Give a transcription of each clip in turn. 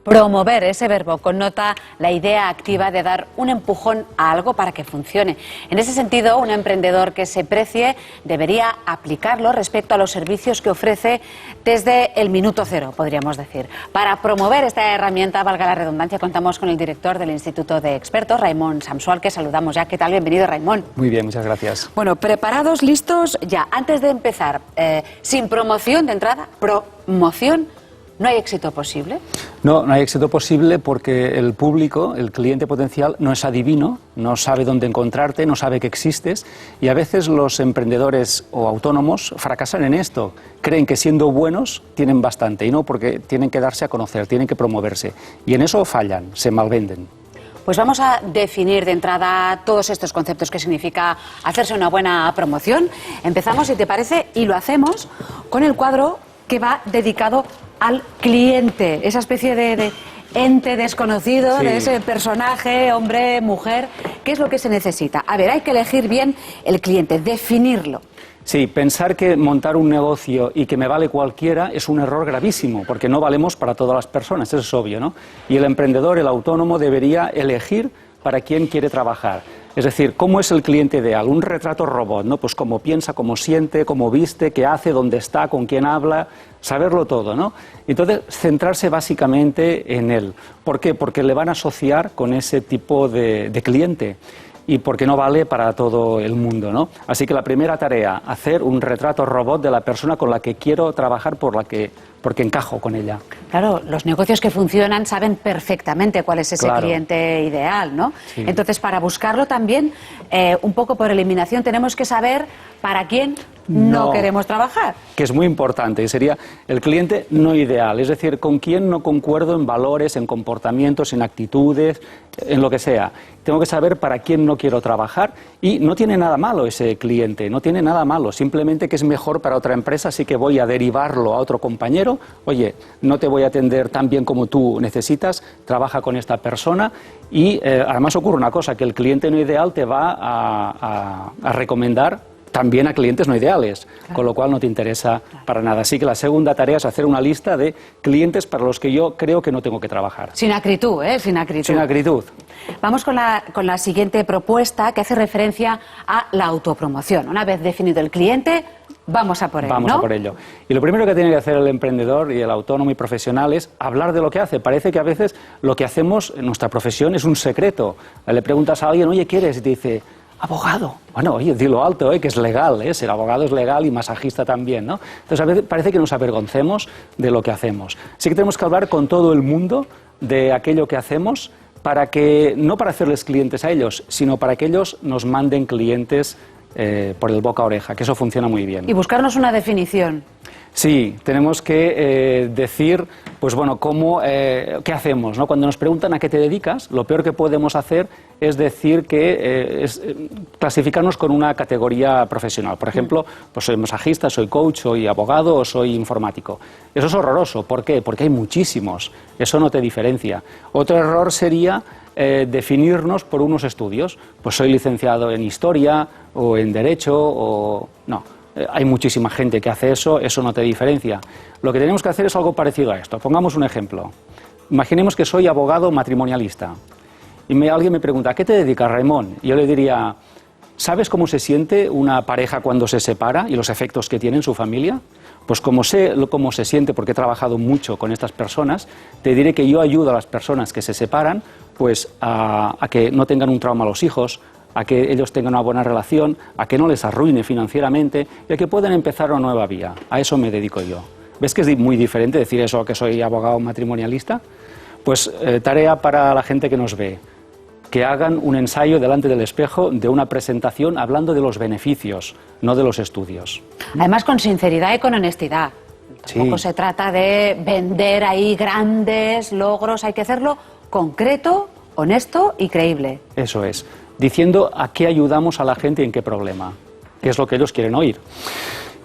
Promover, ese verbo connota la idea activa de dar un empujón a algo para que funcione. En ese sentido, un emprendedor que se precie debería aplicarlo respecto a los servicios que ofrece desde el minuto cero, podríamos decir. Para promover esta herramienta, valga la redundancia, contamos con el director del Instituto de Expertos, Raimon Samsual, que saludamos ya. ¿Qué tal? Bienvenido, Raimon. Muy bien, muchas gracias. Bueno, preparados, listos, ya. Antes de empezar, sin promoción de entrada, promoción, ¿no hay éxito posible? No hay éxito posible porque el público, el cliente potencial, no es adivino, no sabe dónde encontrarte, no sabe que existes, y a veces los emprendedores o autónomos fracasan en esto. Creen que siendo buenos tienen bastante, y no, porque tienen que darse a conocer, tienen que promoverse, y en eso fallan, se malvenden. Pues vamos a definir de entrada todos estos conceptos que significa hacerse una buena promoción. Empezamos, si te parece, y lo hacemos con el cuadro que va dedicado al cliente, esa especie de ente desconocido, sí, de ese personaje, hombre, mujer. ¿Qué es lo que se necesita? A ver, hay que elegir bien el cliente, definirlo. Sí, pensar que montar un negocio y que me vale cualquiera es un error gravísimo, porque no valemos para todas las personas, eso es obvio, ¿no? Y el emprendedor, el autónomo, debería elegir para quién quiere trabajar. Es decir, ¿cómo es el cliente ideal? Un retrato robot, ¿no? Pues cómo piensa, cómo siente, cómo viste, qué hace, dónde está, con quién habla, saberlo todo, ¿no? Entonces, centrarse básicamente en él. ¿Por qué? Porque le van a asociar con ese tipo de cliente y porque no vale para todo el mundo, ¿no? Así que la primera tarea, hacer un retrato robot de la persona con la que quiero trabajar, porque encajo con ella. Claro, los negocios que funcionan saben perfectamente cuál es ese cliente ideal, ¿no? Sí. Entonces, para buscarlo también, un poco por eliminación, tenemos que saber para quién no queremos trabajar. Que es muy importante, sería el cliente no ideal, es decir, con quién no concuerdo en valores, en comportamientos, en actitudes, en lo que sea. Tengo que saber para quién no quiero trabajar, y no tiene nada malo ese cliente, no tiene nada malo, simplemente que es mejor para otra empresa, así que voy a derivarlo a otro compañero. Oye, no te voy a atender tan bien como tú necesitas, trabaja con esta persona. Y además ocurre una cosa, que el cliente no ideal te va a recomendar también a clientes no ideales, claro, con lo cual no te interesa para nada. Así que la segunda tarea es hacer una lista de clientes para los que yo creo que no tengo que trabajar. Sin acritud, ¿eh? Sin acritud. Sin acritud. Vamos con la siguiente propuesta, que hace referencia a la autopromoción. Una vez definido el cliente, vamos a por ello, Vamos a por ello. Y lo primero que tiene que hacer el emprendedor y el autónomo y profesional es hablar de lo que hace. Parece que a veces lo que hacemos en nuestra profesión es un secreto. Le preguntas a alguien, oye, ¿qué eres? Y te dice, abogado. Bueno, oye, dilo alto, que es legal, ser abogado es legal y masajista también, ¿no? Entonces a veces parece que nos avergoncemos de lo que hacemos. Sí que tenemos que hablar con todo el mundo de aquello que hacemos, para que, no para hacerles clientes a ellos, sino para que ellos nos manden clientes por el boca a oreja, que eso funciona muy bien. Y buscarnos una definición. Sí, tenemos que decir, pues bueno, ¿qué hacemos, ¿no? Cuando nos preguntan a qué te dedicas, lo peor que podemos hacer es decir que clasificarnos con una categoría profesional. Por ejemplo, pues soy masajista, soy coach, soy abogado o soy informático. Eso es horroroso. ¿Por qué? Porque hay muchísimos. Eso no te diferencia. Otro error sería definirnos por unos estudios. Pues soy licenciado en Historia o en Derecho o... No. Hay muchísima gente que hace eso, eso no te diferencia. Lo que tenemos que hacer es algo parecido a esto. Pongamos un ejemplo. Imaginemos que soy abogado matrimonialista y alguien me pregunta, ¿a qué te dedicas, Raimon? Y yo le diría, ¿sabes cómo se siente una pareja cuando se separa y los efectos que tiene en su familia? Pues como sé cómo se siente, porque he trabajado mucho con estas personas, te diré que yo ayudo a las personas que se separan pues a que no tengan un trauma a los hijos, a que ellos tengan una buena relación, a que no les arruine financieramente y a que puedan empezar una nueva vía. A eso me dedico yo. ¿Ves que es muy diferente decir eso a que soy abogado matrimonialista? Pues tarea para la gente que nos ve, que hagan un ensayo delante del espejo de una presentación hablando de los beneficios, no de los estudios. Además con sinceridad y con honestidad. Tampoco se trata de vender ahí grandes logros, hay que hacerlo concreto, honesto y creíble. Eso es. Diciendo a qué ayudamos a la gente y en qué problema, que es lo que ellos quieren oír.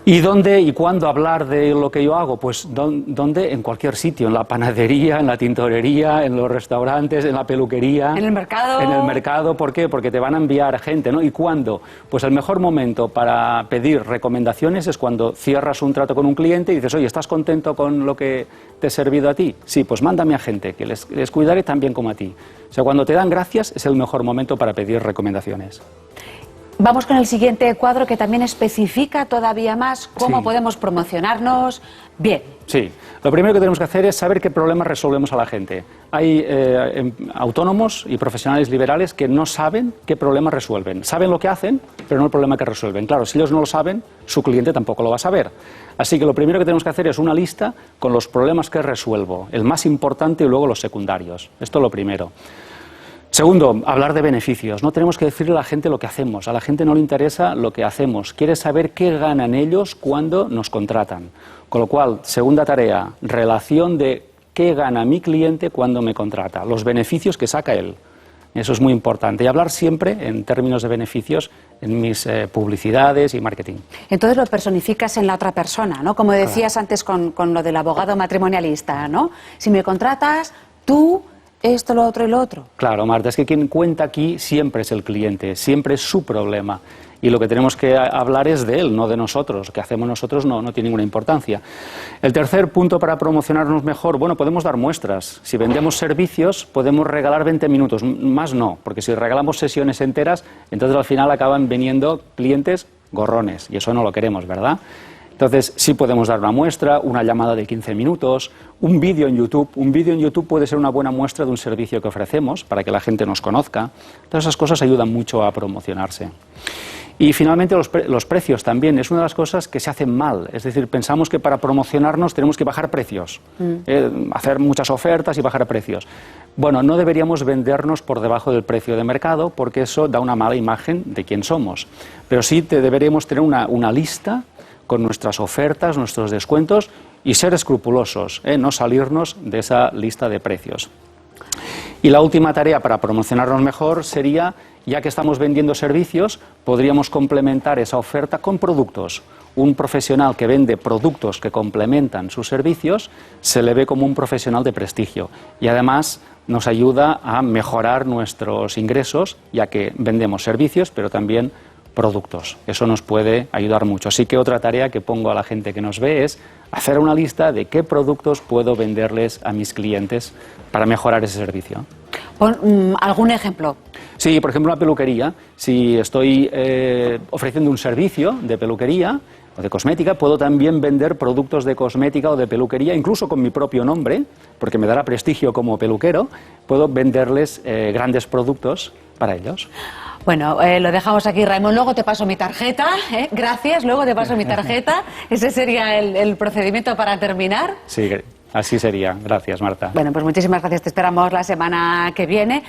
¿Y dónde y cuándo hablar de lo que yo hago? Pues ¿dónde? En cualquier sitio, en la panadería, en la tintorería, en los restaurantes, en la peluquería. En el mercado. En el mercado, ¿por qué? Porque te van a enviar gente, ¿no? ¿Y cuándo? Pues el mejor momento para pedir recomendaciones es cuando cierras un trato con un cliente y dices, oye, ¿estás contento con lo que te he servido a ti? Sí, pues mándame a gente, que les cuidaré tan bien como a ti. O sea, cuando te dan gracias es el mejor momento para pedir recomendaciones. Vamos con el siguiente cuadro que también especifica todavía más cómo podemos promocionarnos bien. Sí, lo primero que tenemos que hacer es saber qué problemas resolvemos a la gente. Hay autónomos y profesionales liberales que no saben qué problemas resuelven. Saben lo que hacen, pero no el problema que resuelven. Claro, si ellos no lo saben, su cliente tampoco lo va a saber. Así que lo primero que tenemos que hacer es una lista con los problemas que resuelvo, el más importante y luego los secundarios. Esto es lo primero. Segundo, hablar de beneficios. No tenemos que decirle a la gente lo que hacemos. A la gente no le interesa lo que hacemos. Quiere saber qué ganan ellos cuando nos contratan. Con lo cual, segunda tarea, relación de qué gana mi cliente cuando me contrata. Los beneficios que saca él. Eso es muy importante. Y hablar siempre en términos de beneficios en mis publicidades y marketing. Entonces lo personificas en la otra persona, ¿no? Como decías antes con lo del abogado matrimonialista, ¿no? Si me contratas, tú... esto, lo otro y lo otro. Claro, Marta, es que quien cuenta aquí siempre es el cliente, siempre es su problema. Y lo que tenemos que hablar es de él, no de nosotros. Lo que hacemos nosotros no tiene ninguna importancia. El tercer punto para promocionarnos mejor, bueno, podemos dar muestras. Si vendemos servicios, podemos regalar 20 minutos, más no, porque si regalamos sesiones enteras, entonces al final acaban viniendo clientes gorrones, y eso no lo queremos, ¿verdad? Entonces, sí podemos dar una muestra, una llamada de 15 minutos, un vídeo en YouTube. Un vídeo en YouTube puede ser una buena muestra de un servicio que ofrecemos para que la gente nos conozca. Todas esas cosas ayudan mucho a promocionarse. Y finalmente los precios también. Es una de las cosas que se hacen mal. Es decir, pensamos que para promocionarnos tenemos que bajar precios, hacer muchas ofertas y bajar precios. Bueno, no deberíamos vendernos por debajo del precio de mercado porque eso da una mala imagen de quién somos. Pero sí deberíamos tener una lista con nuestras ofertas, nuestros descuentos y ser escrupulosos, no salirnos de esa lista de precios. Y la última tarea para promocionarnos mejor sería, ya que estamos vendiendo servicios, podríamos complementar esa oferta con productos. Un profesional que vende productos que complementan sus servicios se le ve como un profesional de prestigio y además nos ayuda a mejorar nuestros ingresos, ya que vendemos servicios, pero también productos. Eso nos puede ayudar mucho. Así que otra tarea que pongo a la gente que nos ve es hacer una lista de qué productos puedo venderles a mis clientes para mejorar ese servicio. Pon algún ejemplo. Sí, por ejemplo, una peluquería. Si estoy ofreciendo un servicio de peluquería o de cosmética, puedo también vender productos de cosmética o de peluquería, incluso con mi propio nombre, porque me dará prestigio como peluquero. Puedo venderles grandes productos para ellos. Bueno, lo dejamos aquí, Raimon. Luego te paso mi tarjeta, gracias, luego te paso mi tarjeta. Ese sería el procedimiento para terminar. Sí, así sería. Gracias, Marta. Bueno, pues muchísimas gracias. Te esperamos la semana que viene.